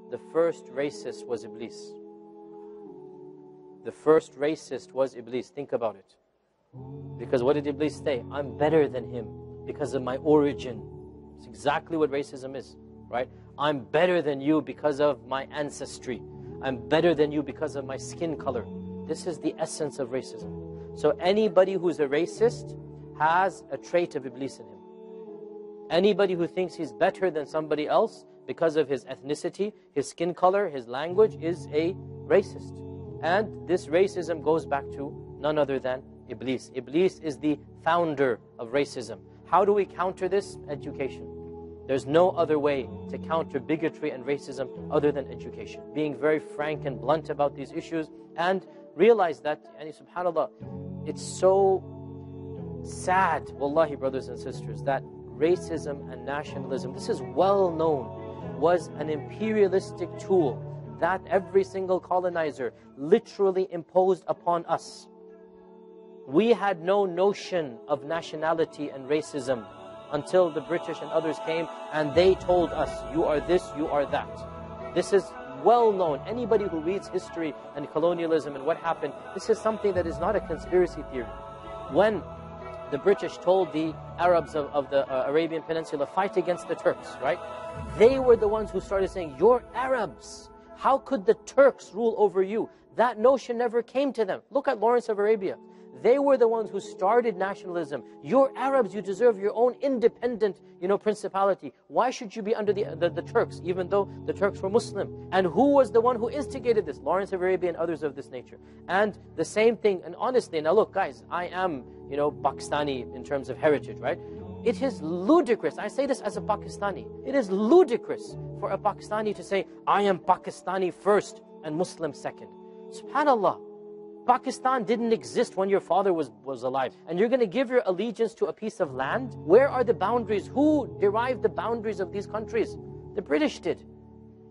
the first racist was Iblis. The first racist was Iblis. Think about it. Because what did Iblis say? I'm better than him because of my origin. It's exactly what racism is, right? I'm better than you because of my ancestry. I'm better than you because of my skin color. This is the essence of racism. So anybody who's a racist has a trait of Iblis in him. Anybody who thinks he's better than somebody else because of his ethnicity, his skin color, his language, is a racist. And this racism goes back to none other than Iblis. Iblis is the founder of racism. How do we counter this? Education. There's no other way to counter bigotry and racism other than education. Being very frank and blunt about these issues, and realize that, subhanAllah, it's so sad, wallahi, brothers and sisters, that racism and nationalism, this is well known, was an imperialistic tool that every single colonizer literally imposed upon us. We had no notion of nationality and racism until the British and others came and they told us, you are this, you are that. This is well known. Anybody who reads history and colonialism and what happened, this is something that is not a conspiracy theory. When the British told the Arabs of the Arabian Peninsula, fight against the Turks, right? They were the ones who started saying, you're Arabs. How could the Turks rule over you? That notion never came to them. Look at Lawrence of Arabia. They were the ones who started nationalism. You're Arabs, you deserve your own independent, principality. Why should you be under the Turks, even though the Turks were Muslim? And who was the one who instigated this? Lawrence of Arabia and others of this nature. And the same thing, and honestly, now look guys, I am, Pakistani in terms of heritage, right? It is ludicrous. I say this as a Pakistani. It is ludicrous for a Pakistani to say, I am Pakistani first and Muslim second. SubhanAllah. Pakistan didn't exist when your father was alive. And you're going to give your allegiance to a piece of land? Where are the boundaries? Who derived the boundaries of these countries? The British did.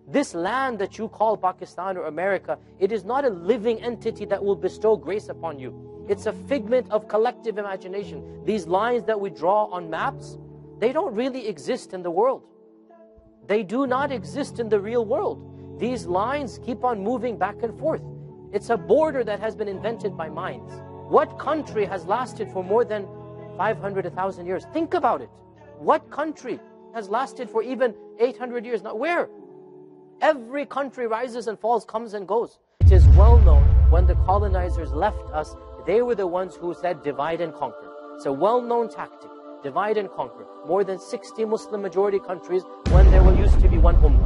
This land that you call Pakistan or America, it is not a living entity that will bestow grace upon you. It's a figment of collective imagination. These lines that we draw on maps, they don't really exist in the world. They do not exist in the real world. These lines keep on moving back and forth. It's a border that has been invented by minds. What country has lasted for more than 500, 1,000 years? Think about it. What country has lasted for even 800 years? Now, where? Every country rises and falls, comes and goes. It is well known when the colonizers left us, they were the ones who said divide and conquer. It's a well-known tactic, divide and conquer. More than 60 Muslim majority countries when there used to be one ummah.